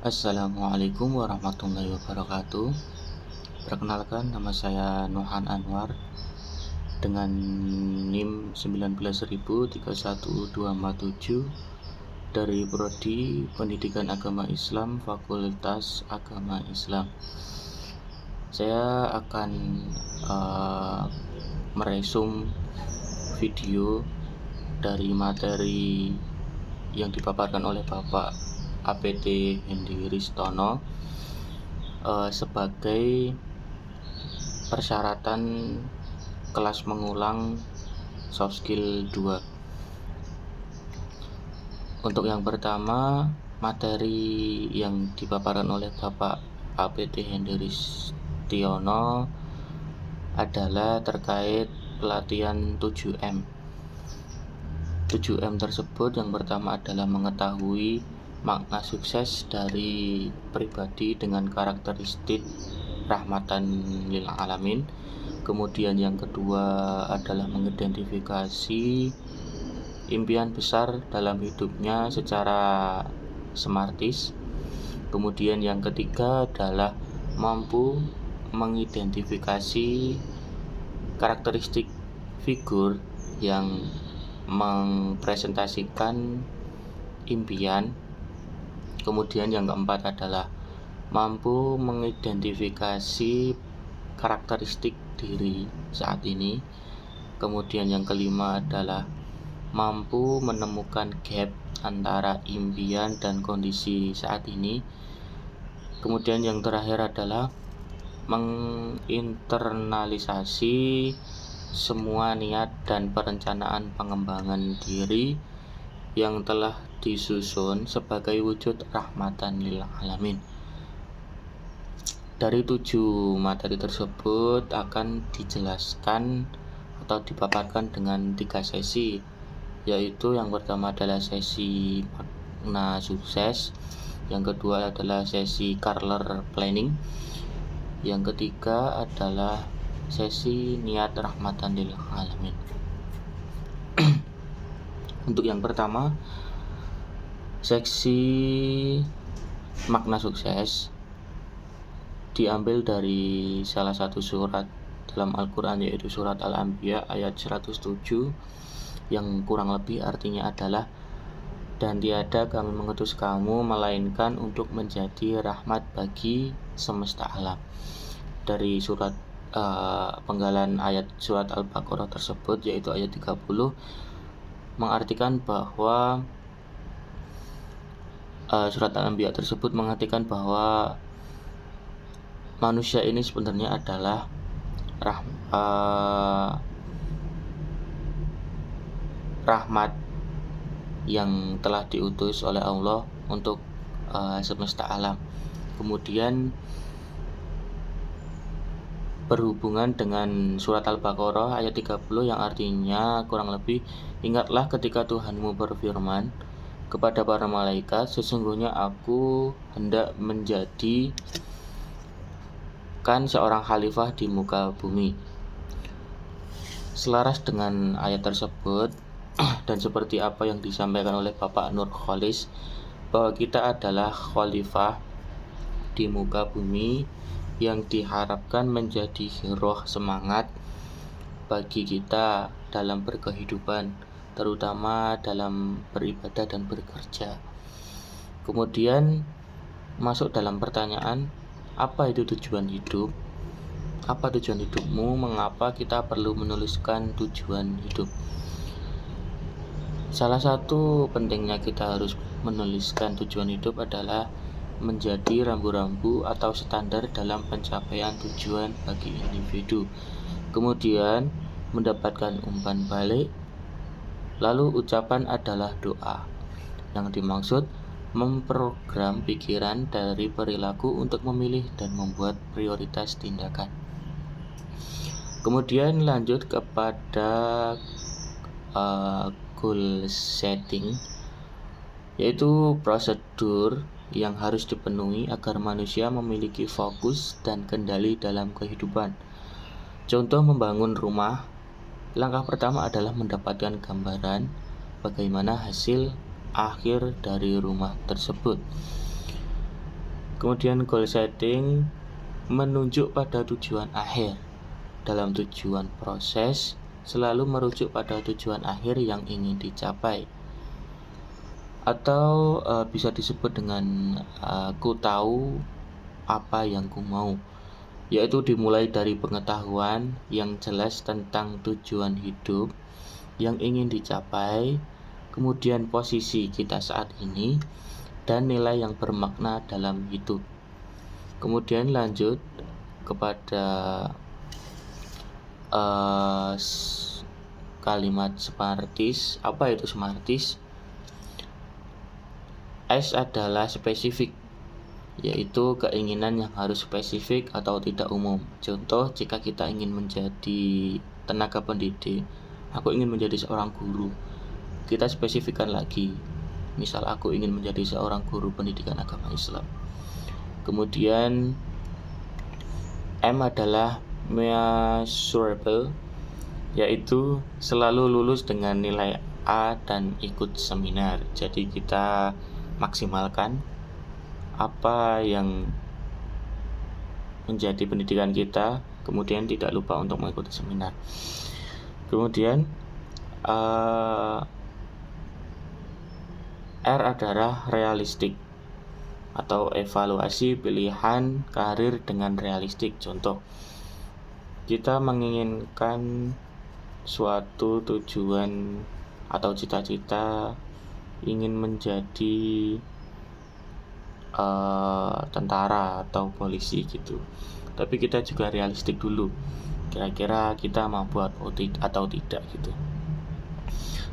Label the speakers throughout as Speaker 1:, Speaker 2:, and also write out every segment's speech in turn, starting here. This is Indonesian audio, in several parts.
Speaker 1: Assalamualaikum warahmatullahi wabarakatuh. Perkenalkan, nama saya Nohan Anwar dengan NIM 19.31247 dari Prodi Pendidikan Agama Islam, Fakultas Agama Islam. Saya akan meresum video dari materi yang dipaparkan oleh Bapak APT Hendy Ristono sebagai persyaratan kelas mengulang soft skill 2. Untuk yang pertama, materi yang dipaparkan oleh Bapak APT Hendy Ristiono adalah terkait pelatihan 7M. 7M tersebut yang pertama adalah mengetahui makna sukses dari pribadi dengan karakteristik rahmatan lil alamin. Kemudian yang kedua adalah mengidentifikasi impian besar dalam hidupnya secara smartis. Kemudian yang ketiga adalah mampu mengidentifikasi karakteristik figur yang mempresentasikan impian. Kemudian yang keempat adalah mampu mengidentifikasi karakteristik diri saat ini. Kemudian yang kelima adalah mampu menemukan gap antara impian dan kondisi saat ini. Kemudian yang terakhir adalah menginternalisasi semua niat dan perencanaan pengembangan diri yang telah disusun sebagai wujud rahmatan lil alamin. Dari 7 materi tersebut akan dijelaskan atau dipaparkan dengan 3 sesi, yaitu yang pertama adalah sesi makna sukses, yang kedua adalah sesi career planning, yang ketiga adalah sesi niat rahmatan lil alamin. Untuk yang pertama, seksi makna sukses diambil dari salah satu surat dalam Al-Quran, yaitu surat Al-Anbiya ayat 107, yang kurang lebih artinya adalah, dan tiada kami mengutus kamu melainkan untuk menjadi rahmat bagi semesta alam. Dari surat penggalan ayat surat Al-Baqarah tersebut, yaitu ayat 30, mengartikan bahwa surat Al-Anbiya tersebut mengartikan bahwa manusia ini sebenarnya adalah rahmat yang telah diutus oleh Allah untuk semesta alam. Kemudian berhubungan dengan surat Al-Baqarah ayat 30 yang artinya kurang lebih, ingatlah ketika Tuhanmu berfirman kepada para malaikat, sesungguhnya aku hendak menjadikan seorang khalifah di muka bumi. Selaras dengan ayat tersebut dan seperti apa yang disampaikan oleh Bapak Nur Kholis, bahwa kita adalah khalifah di muka bumi yang diharapkan menjadi roh semangat bagi kita dalam berkehidupan, terutama dalam beribadah dan bekerja. Kemudian masuk dalam pertanyaan, apa itu tujuan hidup? Apa tujuan hidupmu? Mengapa kita perlu menuliskan tujuan hidup? Salah satu pentingnya kita harus menuliskan tujuan hidup adalah menjadi rambu-rambu atau standar dalam pencapaian tujuan bagi individu. Kemudian mendapatkan umpan balik. Lalu ucapan adalah doa, yang dimaksud memprogram pikiran dari perilaku untuk memilih dan membuat prioritas tindakan. Kemudian lanjut kepada goal setting, yaitu prosedur yang harus dipenuhi agar manusia memiliki fokus dan kendali dalam kehidupan. Contoh membangun rumah, langkah pertama adalah mendapatkan gambaran bagaimana hasil akhir dari rumah tersebut. Kemudian goal setting menunjuk pada tujuan akhir. Dalam tujuan proses selalu merujuk pada tujuan akhir yang ingin dicapai. Atau bisa disebut dengan ku tahu apa yang ku mau, yaitu dimulai dari pengetahuan yang jelas tentang tujuan hidup yang ingin dicapai, kemudian posisi kita saat ini, dan nilai yang bermakna dalam hidup. Kemudian lanjut kepada kalimat Smarties. Apa itu Smarties? S adalah spesifik, yaitu keinginan yang harus spesifik atau tidak umum. Contoh, jika kita ingin menjadi tenaga pendidik, aku ingin menjadi seorang guru, kita spesifikkan lagi. Misal aku ingin menjadi seorang guru pendidikan agama Islam. Kemudian M adalah measurable, yaitu selalu lulus dengan nilai A dan ikut seminar. Jadi kita maksimalkan apa yang menjadi pendidikan kita, kemudian tidak lupa untuk mengikuti seminar. Kemudian R adalah realistik atau evaluasi pilihan karir dengan realistik. Contoh, kita menginginkan suatu tujuan atau cita-cita ingin menjadi tentara atau polisi gitu. Tapi kita juga realistik dulu, kira-kira kita mampu atau tidak gitu.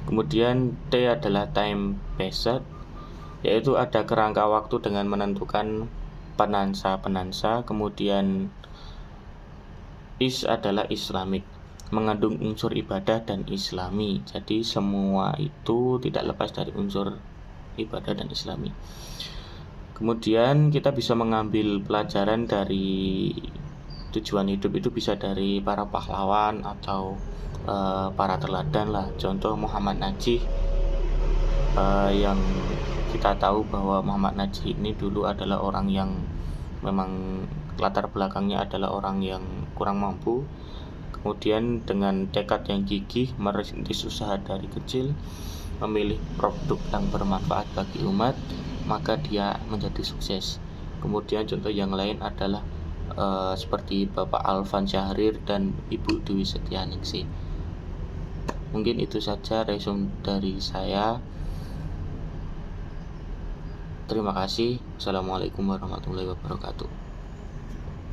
Speaker 1: Kemudian T adalah time based, yaitu ada kerangka waktu dengan menentukan penansa. Kemudian Is adalah Islamic, mengandung unsur ibadah dan islami. Jadi semua itu tidak lepas dari unsur ibadah dan islami. Kemudian kita bisa mengambil pelajaran dari tujuan hidup itu, bisa dari para pahlawan atau para teladan lah. Contoh Muhammad Najih, yang kita tahu bahwa Muhammad Najih ini dulu adalah orang yang memang latar belakangnya adalah orang yang kurang mampu. Kemudian dengan tekad yang gigih merintis usaha dari kecil, memilih produk yang bermanfaat bagi umat, maka dia menjadi sukses. Kemudian contoh yang lain adalah seperti Bapak Alvan Syahrir dan Ibu Dwi Setianingsih. Mungkin itu saja resume dari saya. Terima kasih. Assalamualaikum warahmatullahi wabarakatuh.